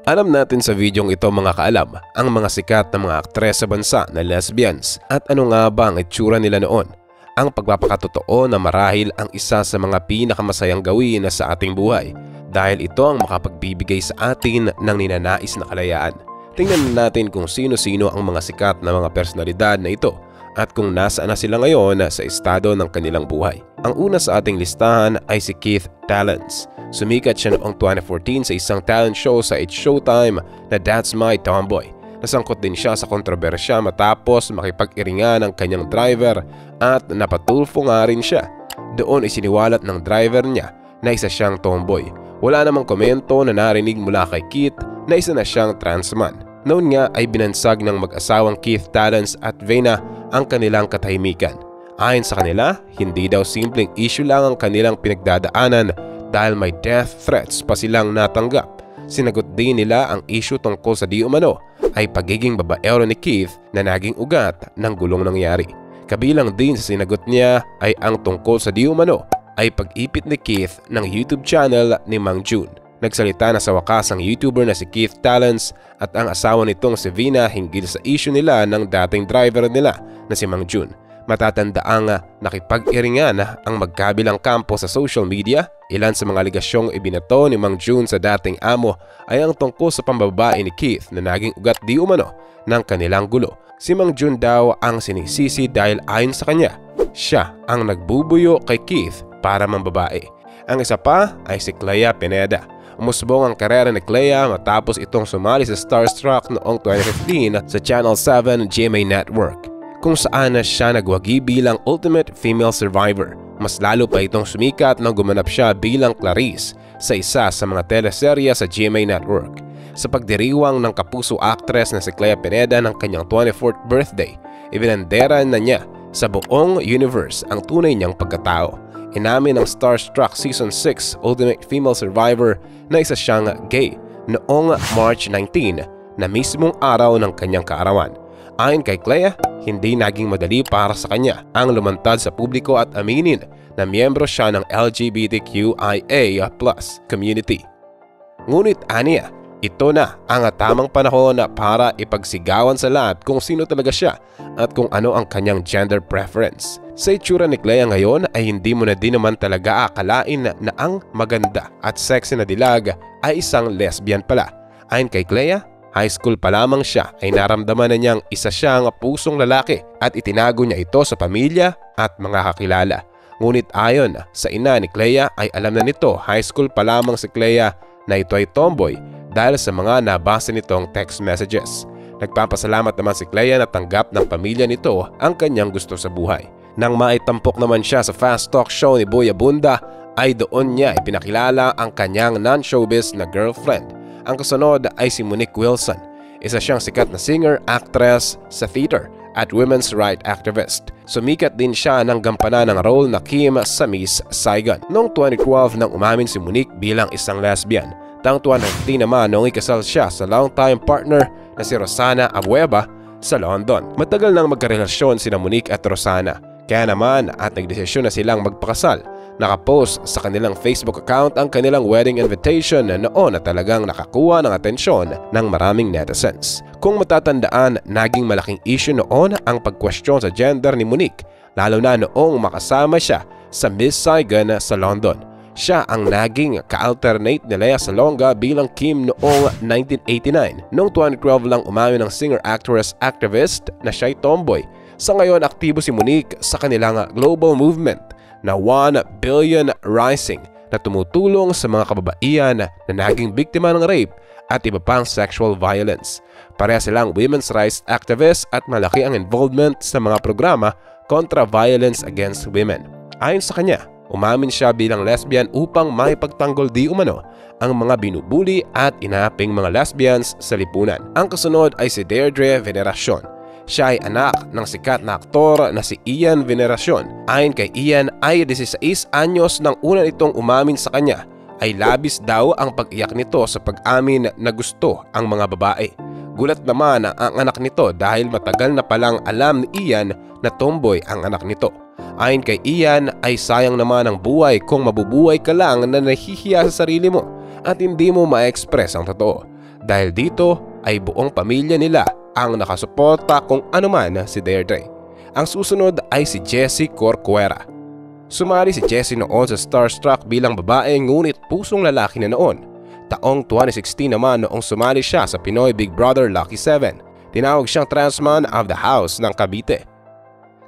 Alam natin sa videong ito mga kaalam ang mga sikat na mga aktres sa bansa na lesbians at ano nga ba ang itsura nila noon. Ang pagpapakatotoo na marahil ang isa sa mga pinakamasayang gawin na sa ating buhay dahil ito ang makapagbibigay sa atin ng ninanais na kalayaan. Tingnan natin kung sino-sino ang mga sikat na mga personalidad na ito at kung nasaan na sila ngayon sa estado ng kanilang buhay. Ang una sa ating listahan ay si Keith Talents. Sumikat siya noong 2014 sa isang talent show sa It's Showtime na That's My Tomboy. Nasangkot din siya sa kontrobersya matapos makipag-iringan ng kanyang driver at napatulfo nga rin siya. Doon isiniwalat ng driver niya na isa siyang tomboy. Wala namang komento na narinig mula kay Keith na isa na siyang trans man. Noon nga ay binansag ng mag-asawang Keith Talents at Vena ang kanilang katahimikan. Ayon sa kanila, hindi daw simpleng issue lang ang kanilang pinagdadaanan dahil may death threats pa silang natanggap. Sinagot din nila ang issue tungkol sa di umano ay pagiging babaero ni Keith na naging ugat ng gulong nangyari. Kabilang din sa sinagot niya ay ang tungkol sa di umano ay pag-ipit ni Keith ng YouTube channel ni Mang June. Nagsalita na sa wakas ang YouTuber na si Keith Talents at ang asawa nitong si Vena hinggil sa issue nila ng dating driver nila na si Mang June. Matatandaang nakipag-iringan ang magkabilang kampo sa social media. Ilan sa mga aligasyong ibinato ni Mang June sa dating amo ay ang tungkol sa pambabae ni Keith na naging ugat di umano ng kanilang gulo. Si Mang June daw ang sinisisi dahil ayon sa kanya, siya ang nagbubuyo kay Keith para mambabae. Ang isa pa ay si Clea Pineda. Umusbong ang karera ni Clea matapos itong sumali sa Starstruck noong 2015 sa Channel 7 GMA Network, kung saan siya nagwagi bilang Ultimate Female Survivor. Mas lalo pa itong sumikat nang gumanap siya bilang Clarice sa isa sa mga teleserye sa GMA Network. Sa pagdiriwang ng kapuso actress na si Clea Pineda ng kanyang 24th birthday, ibinandera na niya sa buong universe ang tunay niyang pagkatao. Inamin ng Starstruck Season 6 Ultimate Female Survivor na isa siyang gay noong March 19 na mismong araw ng kanyang kaarawan. Ayon kay Clea, hindi naging madali para sa kanya ang lumantad sa publiko at aminin na miyembro siya ng LGBTQIA+ community. Ngunit aniya, ito na ang tamang panahon para ipagsigawan sa lahat kung sino talaga siya at kung ano ang kanyang gender preference. Sa itsura ni Clea ngayon ay hindi mo na din naman talaga akalain na ang maganda at sexy na dilag ay isang lesbian pala. Ayon kay Clea, high school pa lamang siya ay naramdaman na niyang isa siyang pusong lalaki at itinago niya ito sa pamilya at mga kakilala. Ngunit ayon sa ina ni Clea ay alam na nito high school pa lamang si Clea na ito ay tomboy dahil sa mga nabasa nitong text messages. Nagpapasalamat naman si Clea na tanggap ng pamilya nito ang kanyang gusto sa buhay. Nang maitampok naman siya sa Fast Talk show ni Boy Abunda ay doon niya ipinakilala ang kanyang non-showbiz na girlfriend. Ang kasunod ay si Monique Wilson. Isa siyang sikat na singer, actress sa theater at women's rights activist. Sumikat din siya ng gampanan ng role na Kim sa Miss Saigon. Noong 2012 nang umamin si Monique bilang isang lesbian. Taong 2015 naman noong ikasal siya sa long-time partner na si Rosana Abueva sa London. Matagal nang magkarelasyon sina Monique at Rosana. Kaya naman at nagdesisyon na silang magpakasal. Nakapost sa kanilang Facebook account ang kanilang wedding invitation na noon na talagang nakakuha ng atensyon ng maraming netizens. Kung matatandaan, naging malaking issue noon ang pagkwestiyon sa gender ni Monique, lalo na noong makasama siya sa Miss Saigon sa London. Siya ang naging ka-alternate ni Lea Salonga bilang Kim noong 1989. Noong 2012 lang umamin ng singer-actress-activist na siya'y tomboy. Sa ngayon, aktibo si Monique sa kanilang global movement na 1 Billion Rising na tumutulong sa mga kababaihan na naging biktima ng rape at iba pang sexual violence. Pareha silang women's rights activists at malaki ang involvement sa mga programa kontra violence against women. Ayon sa kanya, umamin siya bilang lesbian upang maipagtanggol di umano ang mga binubuli at inaping mga lesbians sa lipunan. Ang kasunod ay si Deirdre Veneracion. Siya ay anak ng sikat na aktor na si Ian Veneracion. Ayon kay Ian ay 16 anyos nang una nitong umamin sa kanya ay labis daw ang pag-iyak nito sa pag-amin na gusto ang mga babae. Gulat naman ang anak nito dahil matagal na palang alam ni Ian na tomboy ang anak nito. Ayon kay Ian ay sayang naman ang buhay kung mabubuhay ka lang na nahihiya sa sarili mo at hindi mo ma-express ang totoo. Dahil dito ay buong pamilya nila ang nakasuporta kung anuman si Deirdre. Ang susunod ay si Jessie Corcuera. Sumali si Jessie noon sa Starstruck bilang babae ngunit pusong lalaki na noon. Taong 2016 naman noong sumali siya sa Pinoy Big Brother Lucky 7. Tinawag siyang Transman of the House ng Cavite.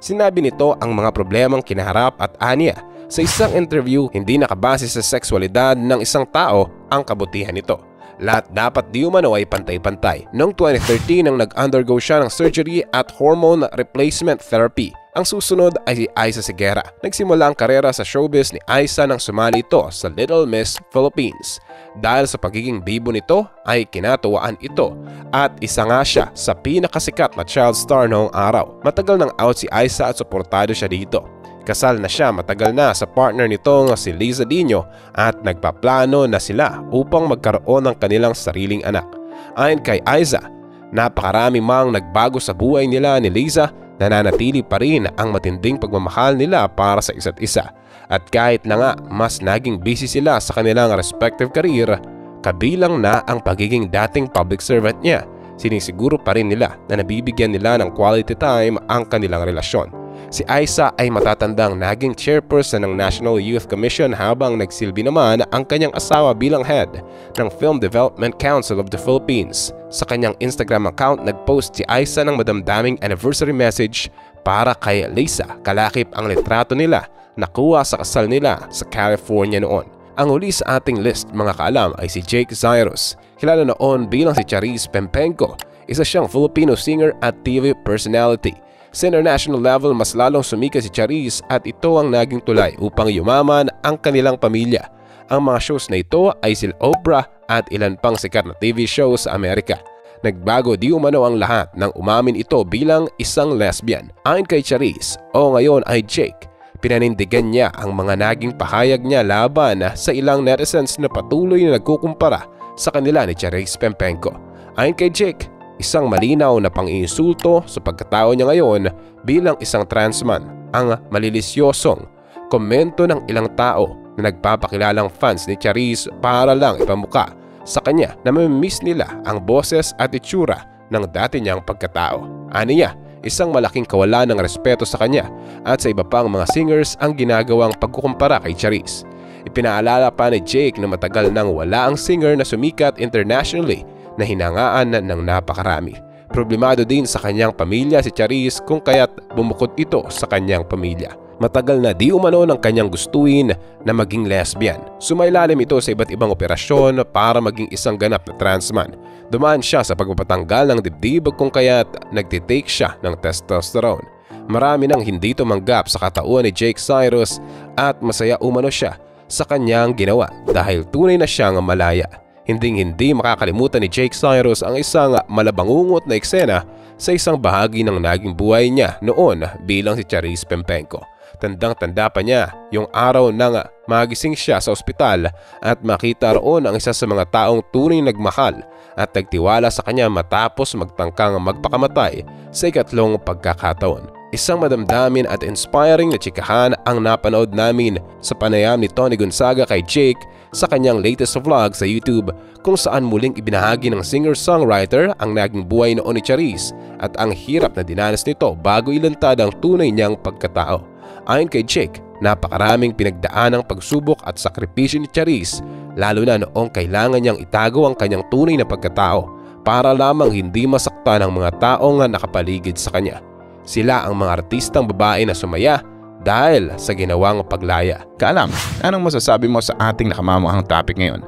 Sinabi nito ang mga problemang kinaharap at aniya sa isang interview, hindi nakabase sa sexualidad ng isang tao ang kabutihan nito. Lahat dapat di umano ay pantay-pantay. Noong 2013 nang nag-undergo siya ng surgery at hormone replacement therapy. Ang susunod ay si Aiza Seguera. Nagsimula ang karera sa showbiz ni Aiza nang sumali ito sa Little Miss Philippines. Dahil sa pagiging bibo nito ay kinatuwaan ito at isa nga siya sa pinakasikat na child star noong araw. Matagal nang out si Aiza at suportado siya dito. Kasal na siya matagal na sa partner nitong si Liza Dino at nagpaplano na sila upang magkaroon ng kanilang sariling anak. Ayon kay Aiza, napakarami mang nagbago sa buhay nila ni Liza, nananatili pa rin ang matinding pagmamahal nila para sa isa't isa. At kahit na nga mas naging busy sila sa kanilang respective career, kabilang na ang pagiging dating public servant niya, sinisiguro pa rin nila na nabibigyan nila ng quality time ang kanilang relasyon. Si Aiza ay matatandang naging chairperson ng National Youth Commission habang nagsilbi naman ang kanyang asawa bilang head ng Film Development Council of the Philippines. Sa kanyang Instagram account, nagpost si Aiza ng madamdaming anniversary message para kay Liza. Kalakip ang litrato nila nakuha sa kasal nila sa California noon. Ang huli sa ating list mga kaalam ay si Jake Zairos. Kilala noon bilang si Charis Pempenko. Isa siyang Filipino singer at TV personality. Sa international level, mas lalong sumikat si Charis at ito ang naging tulay upang yumaman ang kanilang pamilya. Ang mga shows na ito ay sila Oprah at ilan pang sikat na TV shows sa Amerika. Nagbago di umano ang lahat nang umamin ito bilang isang lesbian. Ayon kay Charis, o ngayon ay Jake, pinanindigan niya ang mga naging pahayag niya laban sa ilang netizens na patuloy na nagkukumpara sa kanila ni Charis Pempenko. Ayon kay Jake, isang malinaw na pang-iinsulto sa pagkatao niya ngayon bilang isang transman ang malilisyosong komento ng ilang tao na nagpapakilalang fans ni Charis para lang ipamuka sa kanya na mamimiss nila ang boses at itsura ng dati niyang pagkatao. Aniya, isang malaking kawalan ng respeto sa kanya at sa iba pang mga singers ang ginagawang pagkukumpara kay Charis. Ipinaalala pa ni Jake na matagal nang wala ang singer na sumikat internationally na hinangaan ng napakarami. Problemado din sa kanyang pamilya si Charis kung kaya't bumukod ito sa kanyang pamilya. Matagal na di umano ng kanyang gustuin na maging lesbian. Sumailalim ito sa iba't ibang operasyon para maging isang ganap na transman. Dumaan siya sa pagpapatanggal ng dibdib kung kaya't nagtitake siya ng testosterone. Marami nang hindi tumanggap sa katauhan ni Jake Zairos at masaya umano siya sa kanyang ginawa dahil tunay na siyang malaya. Hindi makakalimutan ni Jake Zairos ang isang malabangungot na eksena sa isang bahagi ng naging buhay niya noon bilang si Charis Pempenko. Tandang-tanda pa niya yung araw nang magising siya sa ospital at makita roon ang isa sa mga taong tunay nagmahal at nagtiwala sa kanya matapos magtangkang magpakamatay sa ikatlong pagkakataon. Isang madamdamin at inspiring na tsikahan ang napanood namin sa panayam ni Tony Gonzaga kay Jake sa kanyang latest vlog sa YouTube kung saan muling ibinahagi ng singer-songwriter ang naging buhay noon ni Charis at ang hirap na dinanas nito bago ilantad ang tunay niyang pagkatao. Ayon kay Jake, napakaraming pinagdaan ng pagsubok at sakripisyo ni Charis lalo na noong kailangan niyang itago ang kanyang tunay na pagkatao para lamang hindi masaktan ang mga taong nakapaligid sa kanya. Sila ang mga artistang babae na sumaya dahil sa ginawang paglaya. Kaalam, anong masasabi mo sa ating nakamamahang topic ngayon?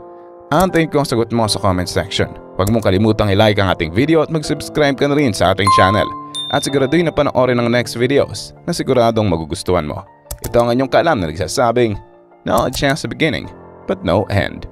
Antayin ko ang sagot mo sa comment section. Huwag mong kalimutang i-like ang ating video at mag-subscribe ka na rin sa ating channel. At siguraduhin na panoorin ang next videos na siguradong magugustuhan mo. Ito ang inyong Kaalam na nagsasabing, knowledge has a beginning but no end.